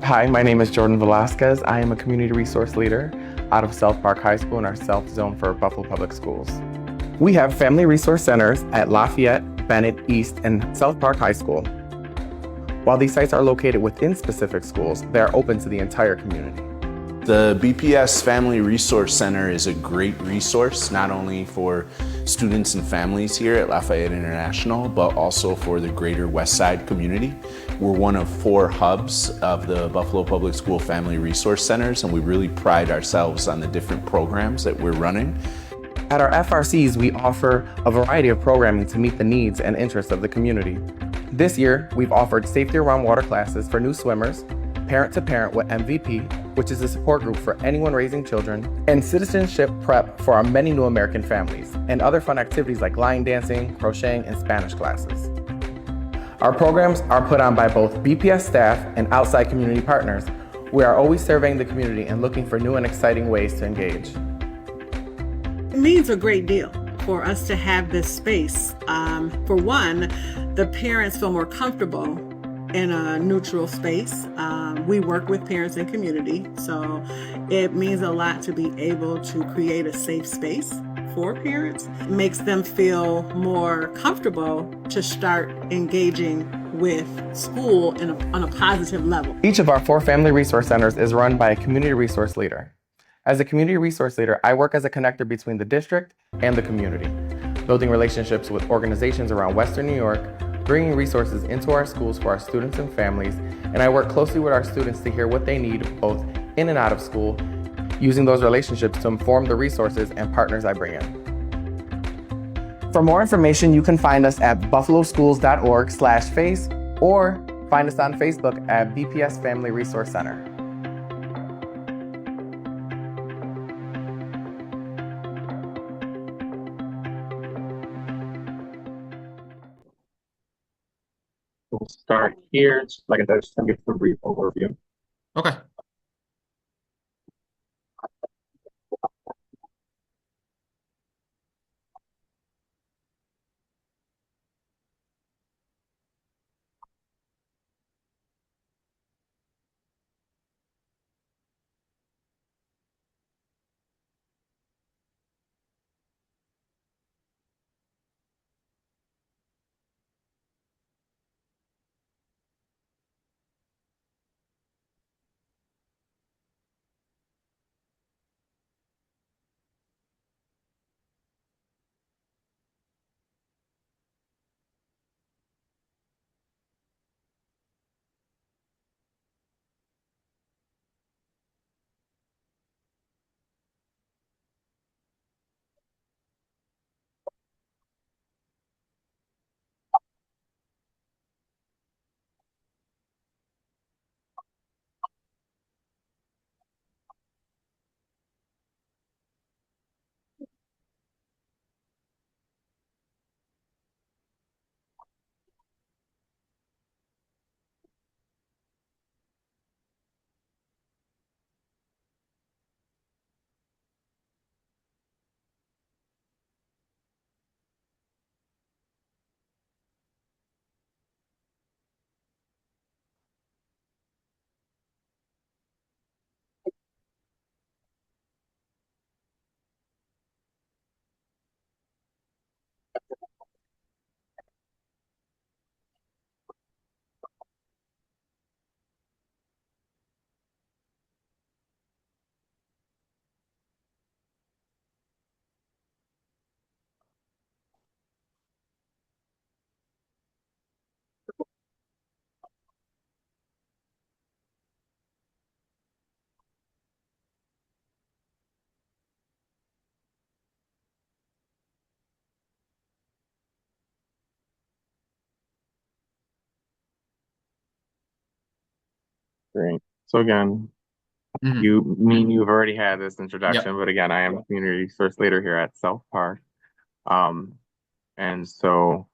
Hi, my name is Jordan Velasquez. I am a community resource leader out of South Park High School in our South Zone for Buffalo Public Schools. We have family resource centers at Lafayette, Bennett, East, and South Park High School. While these sites are located within specific schools, they are open to the entire community. The BPS Family Resource Center is a great resource, not only for students and families here at Lafayette International, but also for the greater West Side community. We're one of 4 hubs of the Buffalo Public School Family Resource Centers, and we really pride ourselves on the different programs that we're running. At our FRCs, we offer a variety of programming to meet the needs and interests of the community. This year, we've offered safety around water classes for new swimmers, Parent to Parent with MVP, which is a support group for anyone raising children, and citizenship prep for our many new American families, and other fun activities like line dancing, crocheting, and Spanish classes. Our programs are put on by both BPS staff and outside community partners. We are always surveying the community and looking for new and exciting ways to engage. It means a great deal for us to have this space. For one, the parents feel more comfortable in a neutral space. We work with parents and community, so it means a lot to be able to create a safe space for parents. It makes them feel more comfortable to start engaging with school on a positive level. Each of our 4 family resource centers is run by a community resource leader. As a community resource leader, I work as a connector between the district and the community, building relationships with organizations around Western New York, bringing resources into our schools for our students and families, and I work closely with our students to hear what they need both in and out of school, using those relationships to inform the resources and partners I bring in. For more information, you can find us at buffaloschools.org/face or find us on Facebook at BPS Family Resource Center. We'll start here. Like I said, just to give a brief overview. Okay. Great. So again, Mhm. you've already had this introduction, Yep. but again, I am a community resource leader here at South Park. Um, and so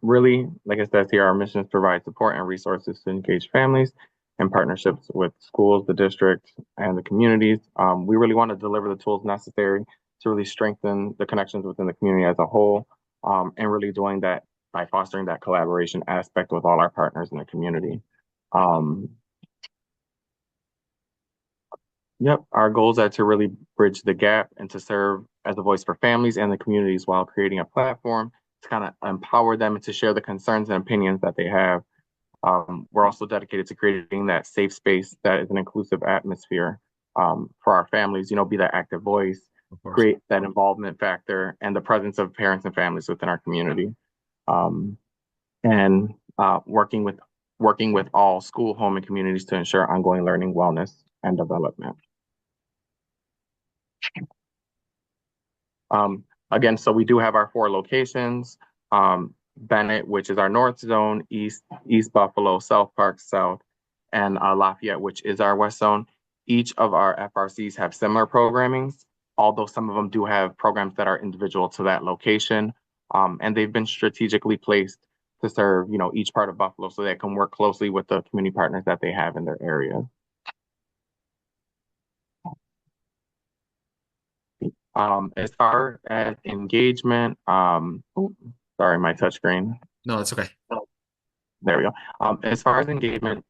really, like it says here, our mission is to provide support and resources to engage families and partnerships with schools, the district, and the communities. We really want to deliver the tools necessary to really strengthen the connections within the community as a whole, and really doing that by fostering that collaboration aspect with all our partners in the community. Um, Yep, our goals are to really bridge the gap and to serve as a voice for families and the communities while creating a platform to kind of empower them and to share the concerns and opinions that they have. We're also dedicated to creating that safe space that is an inclusive atmosphere for our families, be that active voice, Of course. create that involvement factor and the presence of parents and families within our community. Um, and working with all school, home, and communities to ensure ongoing learning, wellness, and development. Again, so we do have our 4 locations. Bennett, which is our North Zone, East Buffalo, South Park South, and Lafayette, which is our West Zone. Each of our FRCs have similar programmings, although some of them do have programs that are individual to that location. And they've been strategically placed to serve, each part of Buffalo so they can work closely with the community partners that they have in their area. As far as engagement, sorry, my touchscreen. No, it's okay. There we go. As far as engagement,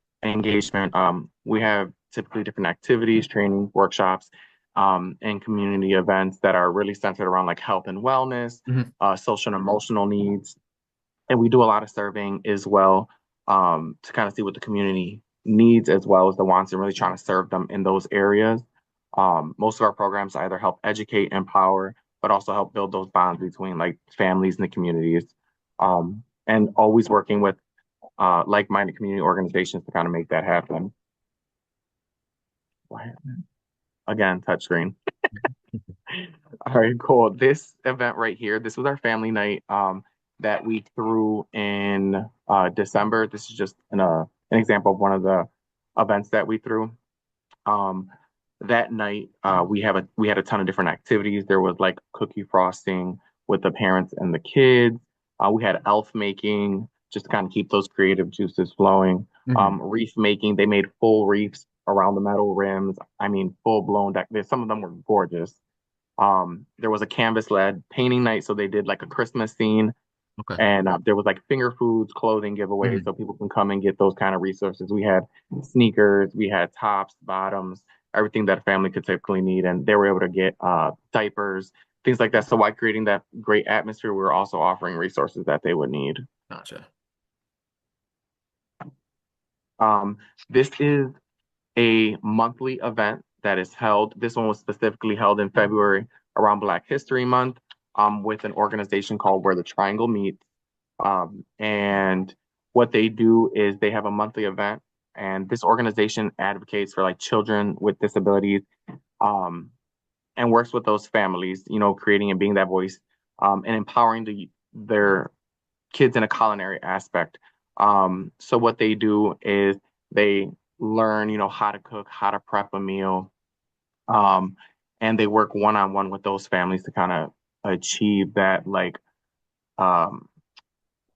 we have typically different activities, training, workshops, and community events that are really centered around like health and wellness, social and emotional needs. And we do a lot of surveying as well, to kind of see what the community needs as well as the wants and really trying to serve them in those areas. Most of our programs either help educate, empower, but also help build those bonds between like families and the communities. And always working with like-minded community organizations to kind of make that happen. Again, touchscreen. All right, cool. This event right here, this was our family night that we threw in December. This is just an example of one of the events that we threw. That night, we had a ton of different activities. There was like cookie frosting with the parents and the kids. We had elf making, just to kind of keep those creative juices flowing. Reef making, they made full reefs around the metal rims. I mean, full blown deck. Some of them were gorgeous. There was a canvas led painting night, so they did like a Christmas scene. Okay. And there was like finger foods, clothing giveaways, so people can come and get those kind of resources. We had sneakers, we had tops, bottoms, everything that a family could typically need, and they were able to get diapers, things like that. So while creating that great atmosphere, we were also offering resources that they would need. Gotcha. This is a monthly event that is held. This one was specifically held in February around Black History Month, with an organization called Where the Triangle Meets. And what they do is they have a monthly event, and this organization advocates for like children with disabilities, and works with those families, creating and being that voice, and empowering their kids in a culinary aspect. So what they do is they learn, how to cook, how to prep a meal, and they work one-on-one with those families to kind of achieve that, like, um,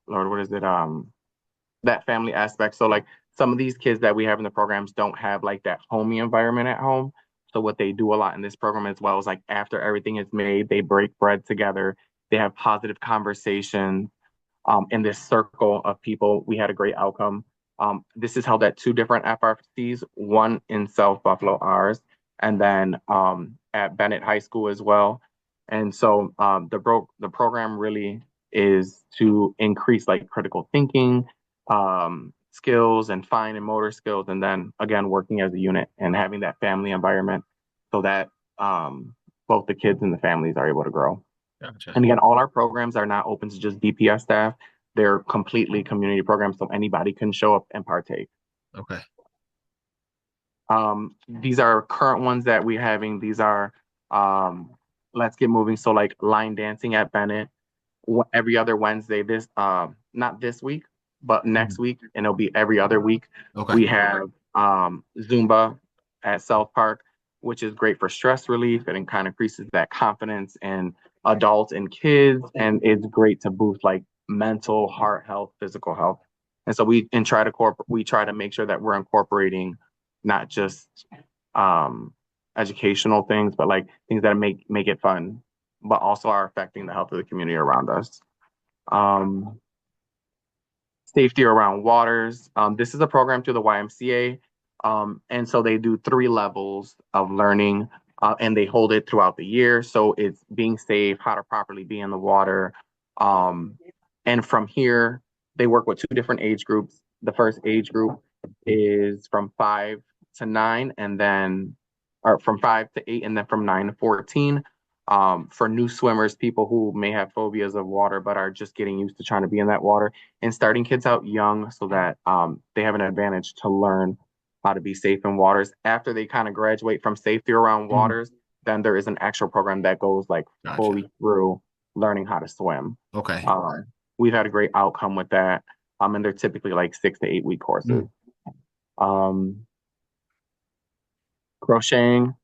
Lord, what is it? That family aspect. So like some of these kids that we have in the programs don't have like that homey environment at home. So what they do a lot in this program as well is like after everything is made, they break bread together. They have positive conversations in this circle of people. We had a great outcome. This is held at 2 different FRCs, one in South Buffalo, ours, and then at Bennett High School as well. And so the program really is to increase like critical thinking, skills and fine and motor skills, and then again working as a unit and having that family environment so that both the kids and the families are able to grow. Gotcha. And again, all our programs are not open to just BPS staff. They're completely community programs, so anybody can show up and partake. Okay. These are current ones that we're having. These are Let's Get Moving. So like line dancing at Bennett every other Wednesday. This not this week, but next week, and it'll be every other week. Okay. We have Zumba at South Park, which is great for stress relief, and it kind of increases that confidence in adults and kids, and it's great to boost like mental, heart health, physical health. And so we try to make sure that we're incorporating not just educational things, but like things that make it fun, but also are affecting the health of the community around us. Safety around waters. This is a program through the YMCA. And so they do 3 levels of learning, and they hold it throughout the year. So it's being safe, how to properly be in the water. Um, and from here, they work with 2 different age groups. The first age group is from 5 to 9, and then, or from 5 to 8, and then from 9 to 14. For new swimmers, people who may have phobias of water but are just getting used to trying to be in that water, and starting kids out young so that they have an advantage to learn how to be safe in waters. After they kind of graduate from safety around Mhm. waters, then there is an actual program that goes like Gotcha. fully through learning how to swim. Okay. We've had a great outcome with that. And they're typically like 6 to 8 week courses. Mm. Um, Crocheting.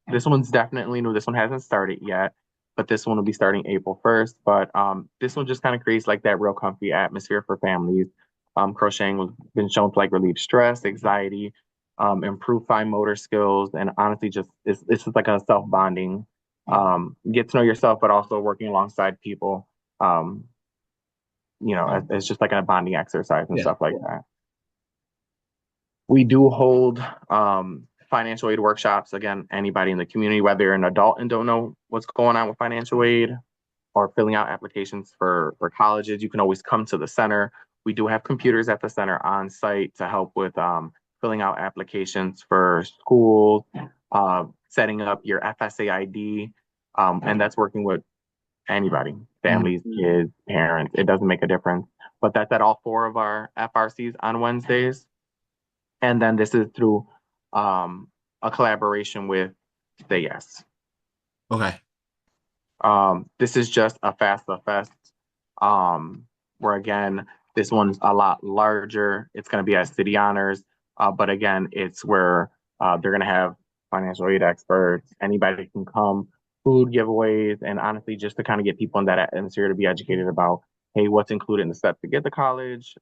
This one's definitely new. This one hasn't started yet, but this one will be starting April 1st. But this one just kind of creates like that real comfy atmosphere for families. Crocheting has been shown to like relieve stress, anxiety, improve fine motor skills, and honestly, just it's just like a self bonding. Get to know yourself, but also working alongside people. Um, it's just like a bonding exercise and Yeah. stuff like that. We do hold financial aid workshops. Again, anybody in the community, whether you're an adult and don't know what's going on with financial aid or filling out applications for colleges, you can always come to the center. We do have computers at the center on site to help with filling out applications for schools, setting up your FSA ID, and that's working with anybody, families, kids, parents. It doesn't make a difference. But that's at all 4 of our FRCs on Wednesdays. And then this is through a collaboration with Say Yes. Okay. This is just a FAFSA Fest, where again, this one's a lot larger. It's going to be at City Honors, but again, it's where they're going to have financial aid experts. Anybody can come, food giveaways, and honestly, just to kind of get people in that atmosphere to be educated about, hey, what's included in the steps to get to college.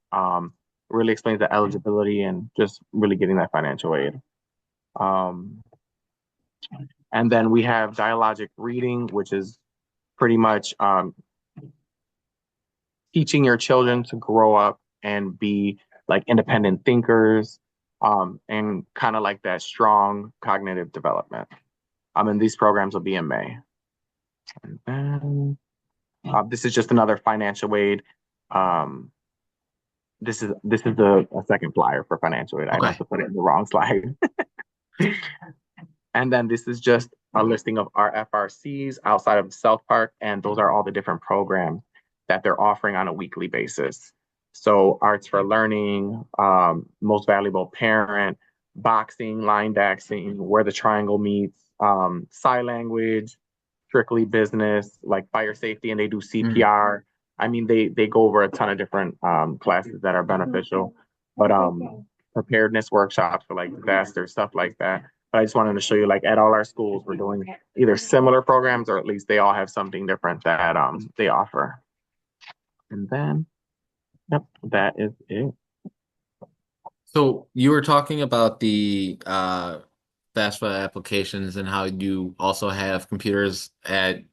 Really explains the eligibility and just really getting that financial aid. Um, and then we have dialogic reading, which is pretty much teaching your children to grow up and be like independent thinkers, and kind of like that strong cognitive development. And these programs will be in May. And then, this is just another financial aid. Um, this is a second flyer for financial aid. I Okay. must have put it in the wrong slide. And then this is just a listing of our FRCs outside of South Park, and those are all the different programs that they're offering on a weekly basis. So Arts for Learning, Most Valuable Parent, boxing, line dancing, Where the Triangle Meets, sign language, strictly business, like fire safety, and they do CPR. I mean, they go over a ton of different classes that are beneficial, but preparedness workshops for like disaster stuff like that. But I just wanted to show you, like at all our schools, we're doing either similar programs or at least they all have something different that they offer. And then, yep, that is it. So you were talking about the FAFSA applications and how you also have computers in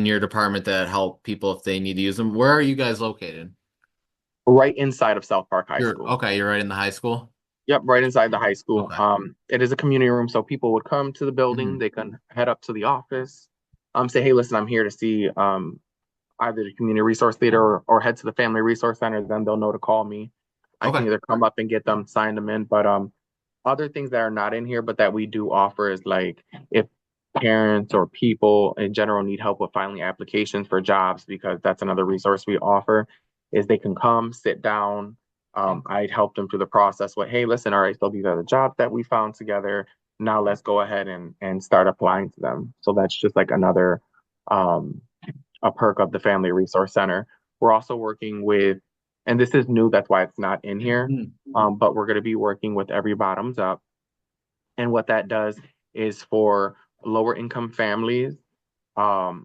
your department that help people if they need to use them. Where are you guys located? Right inside of South Park High You're School. okay, you're right in the high school? Yep, right inside the high school. Okay. It is a community room, so people would come to the building. Mhm. They can head up to the office, say, "Hey, listen, I'm here to see either the community resource leader or head to the family resource center." Then they'll know to call me. I can Okay. either come up and get them, sign them in. But other things that are not in here, but that we do offer is like if parents or people in general need help with filing applications for jobs, because that's another resource we offer, is they can come, sit down. I'd help them through the process with, hey, listen, all right, so these are the jobs that we found together. Now let's go ahead and start applying to them. So that's just like another a perk of the Family Resource Center. We're also working with, and this is new, that's why it's not in here, but we're going to be working with Every Bottoms Up. And what that does is for lower income families,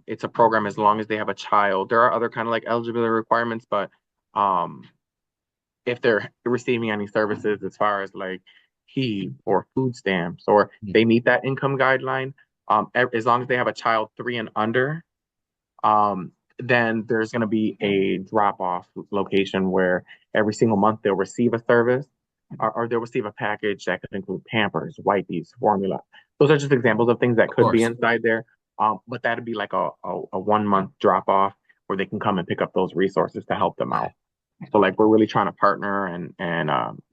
it's a program as long as they have a child. There are other kind of like eligibility requirements, but um, if they're receiving any services as far as like HEAP or food stamps, or they meet that income guideline, as long as they have a child 3 and under, um, then there's going to be a drop off location where every single month they'll receive a service. or they'll receive a package that could include Pampers, Wipes, formula. Those are just examples of things that Of could be course. inside there. But that'd be like a 1 month drop off where they can come and pick up those resources to help them Okay. out. So like we're really trying to partner and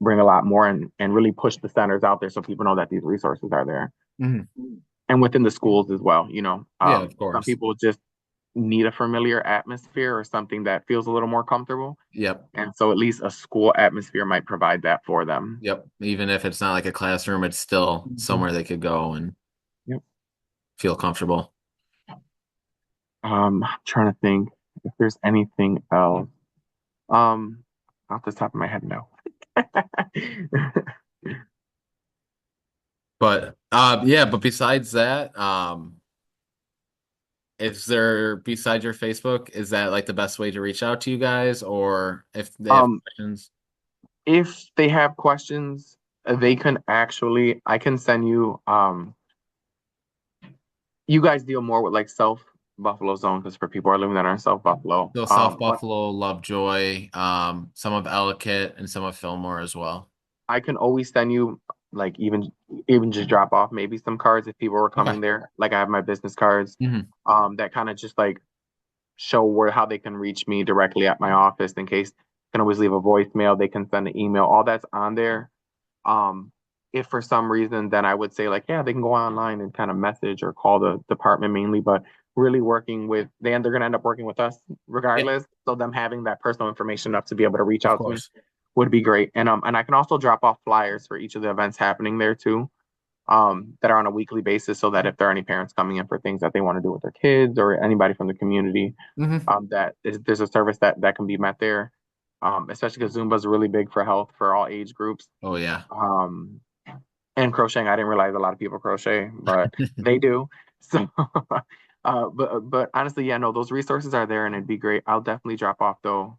bring a lot more and really push the centers out there so people know that these resources are there Mhm. and within the schools as well. Yeah, of Some course. people just need a familiar atmosphere or something that feels a little more comfortable. Yep. And so at least a school atmosphere might provide that for them. Yep. Even if it's not like a classroom, it's still Mhm. somewhere they could go and Yep. feel comfortable. I'm trying to think if there's anything else. Um, Off the top of my head, no. But yeah, but besides that, is there besides your Facebook, is that like the best way to reach out to you guys or if they have Um, questions? if they have questions, they can actually, I can send you, you guys deal more with like South Buffalo zone because for people who are living that are in South Buffalo. So South But Buffalo, Lovejoy, some of Ellicott and some of Fillmore as well. I can always send you like even just drop off maybe some cards if people were Okay. coming there. Like I have my business cards, Hmm. that kind of just like show where how they can reach me directly at my office in case can always leave a voicemail, they can send an email, all that's on there. Um, if for some reason, then I would say like, yeah, they can go online and kind of message or call the department mainly, but really working with then they're gonna end up working with us Yeah, regardless. So them having that personal information enough to be able to reach of out to me course. would be great. And I can also drop off flyers for each of the events happening there too, that are on a weekly basis so that if there are any parents coming in for things that they want to do with their kids or anybody from the community, Hmm. there's a service that can be met there. Especially because Zumba is really big for health for all age groups. Oh yeah. Um, and crocheting, I didn't realize a lot of people crochet, but they do. So, but honestly, yeah, no, those resources are there, and it'd be great. I'll definitely drop off though,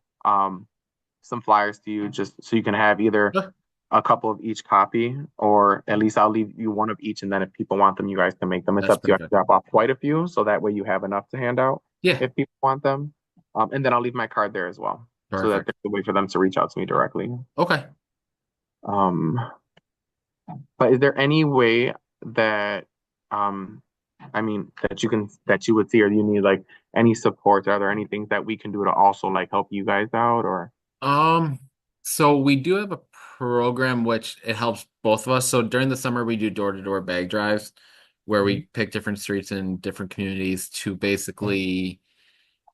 some flyers to you just so you can have either Sure. a couple of each copy, or at least I'll leave you one of each, and then if people want them, you guys can make them. It's That's up to you. I can perfect. drop off quite a few, so that way you have enough to hand out Yeah, if people want them. And then I'll leave my card there as well, so that perfect. there's a way for them to reach out to me directly. Okay. Um, but is there any way that, um, I mean, that you would see, or you need like any support? Are there any things that we can do to also like help you guys out, or? Um, so we do have a program which it helps both of us. So during the summer we do door-to-door bag drives where we Mhm. pick different streets in different communities to basically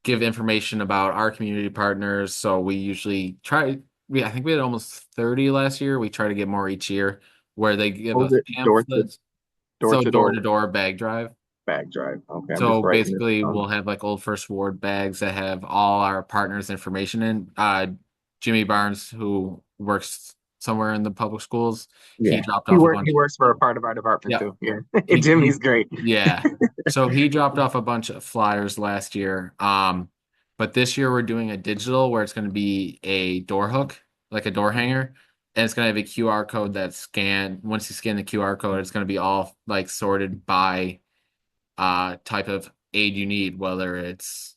give information about our community partners. So we usually try I think we had almost 30 last year. We try to get more each year where they give What was us it? pamphlets. Door So to door door-to-door bag drive. bag drive. Okay, I'm So just writing this basically, down. we'll have like old First Ward bags that have all our partners' information in. Jimmy Barnes, who works somewhere in the public schools, he Yeah, dropped off a bunch. he works for a part of our department Yeah, too. Yeah, he Jimmy's great. yeah. So he dropped off a bunch of flyers last year. But this year we're doing a digital where it's going to be a door hook, like a door hanger, and it's going to have a QR code that's scanned. Once you scan the QR code, it's going to be all like sorted by type of aid you need, whether it's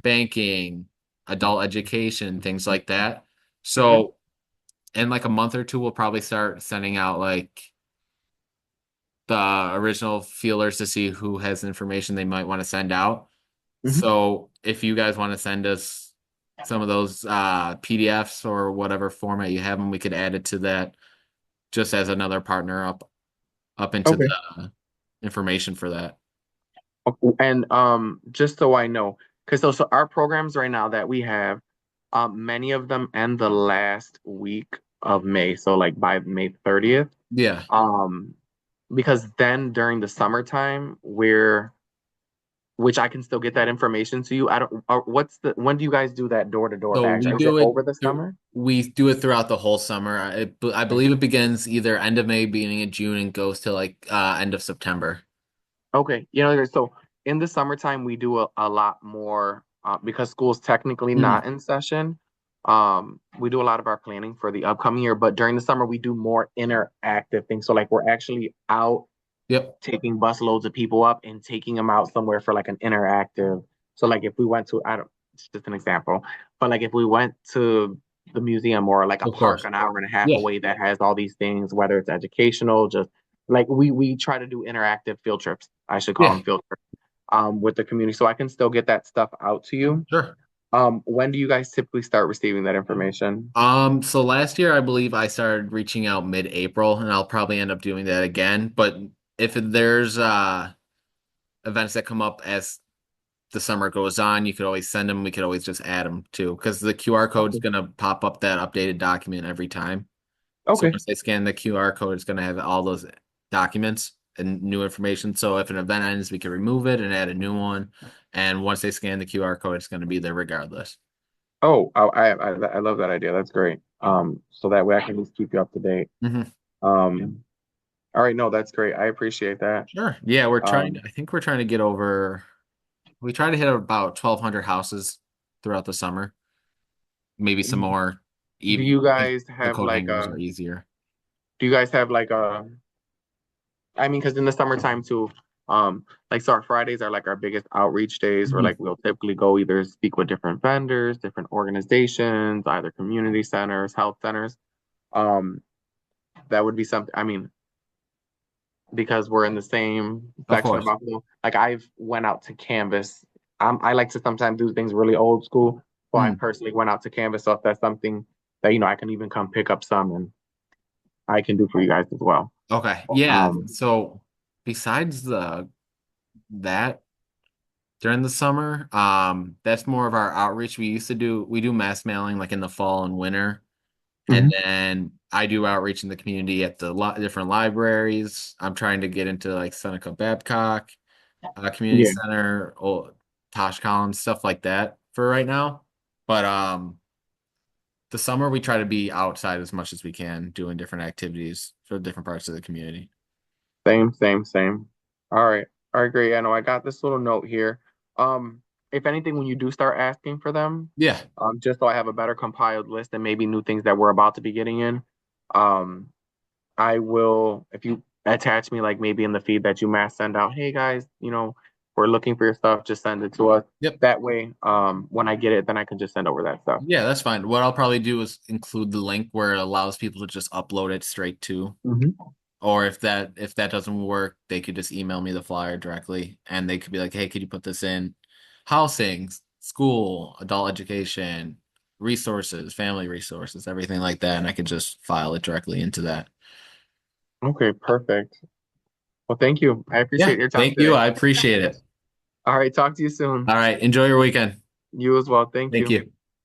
banking, adult education, things like that. Okay. So in like a month or two, we'll probably start sending out like the original feelers to see who has information they might want to send out. Hmm. So if you guys want to send us some of those PDFs or whatever format you have them, we could add it to that just as another partner up into Okay. the information for that. And just so I know, because so our programs right now that we have, many of them end the last week of May, so like by May 30th. Yeah. Um, because then during the summertime, which I can still get that information to you. I don't. What's the when do you guys do that door to door So badge? we Is it do it over the summer? we do it throughout the whole summer. I believe it begins either end of May, beginning of June, and goes to like end of September. Okay, so in the summertime we do a lot more because school's technically Mhm. not in session. We do a lot of our planning for the upcoming year, but during the summer we do more interactive things. So like we're actually out Yep. taking bus loads of people up and taking them out somewhere for like an interactive. So like if we went to, I don't, it's just an example, but like if we went to the museum or like a Of park course. an hour and a half Yeah. away that has all these things, whether it's educational, just like we try to do interactive field trips. I should call Yeah. them field trips with the community, so I can still get that stuff out to you. Sure. When do you guys typically start receiving that information? So last year I believe I started reaching out mid-April, and I'll probably end up doing that again. But if there's events that come up as the summer goes on, you could always send them. We could always just add them too, because the QR code is Okay. gonna pop up that updated document every time. So Okay. once they scan the QR code, it's gonna have all those documents and new information. So if an event ends, we can remove it and add a new one. And once they scan the QR code, it's gonna be there regardless. Oh, I love that idea. That's great. So that way I can just keep you up to date. Hmm. Um, all right, no, that's great. I appreciate that. Sure. Yeah, we're trying. Um, I think we're trying to get over. We try to hit about 1,200 houses throughout the summer. Maybe some more, do even you if guys the have coat like hangers a, are easier. do you guys have like a, I mean, because in the summertime too, like so our Fridays are like our biggest outreach days where Mhm. like we'll typically go either speak with different vendors, different organizations, either community centers, health centers. Um, that would be something, I mean, because we're in the same Of section of course. Buffalo. Like I've went out to canvas. I like to sometimes do things really old school. So I Mm. personally went out to canvas. So if that's something that, I can even come pick up some and I can do for you guys as well. Okay. Yeah. Um, So besides the that during the summer, that's more of our outreach. We do mass mailing like in the fall and winter. And mhm. then I do outreach in the community at the different libraries. I'm trying to get into like Seneca Babcock, Community Yeah, Center, Tosh Collins, stuff like that for right now. But the summer we try to be outside as much as we can, doing different activities for different parts of the community. same. All right. All right, great. I know I got this little note here. If anything, when you do start asking for them, Yeah. just so I have a better compiled list and maybe new things that we're about to be getting in, um, I will, if you attach me, like maybe in the feed that you mass send out, hey guys, we're looking for your stuff, just send it to us. Yep. That way, when I get it, then I can just send over that stuff. Yeah, that's fine. What I'll probably do is include the link where it allows people to just upload it straight to. Hmm. Or if that doesn't work, they could just email me the flyer directly and they could be like, "Hey, could you put this in housing, school, adult education, resources, family resources, everything like that." And I could just file it directly into that. Okay, perfect. Well, thank you. I Yeah, appreciate your time thank you. today. I appreciate it. All right, talk to you soon. All right, enjoy your weekend. You as well. Thank Thank you. you.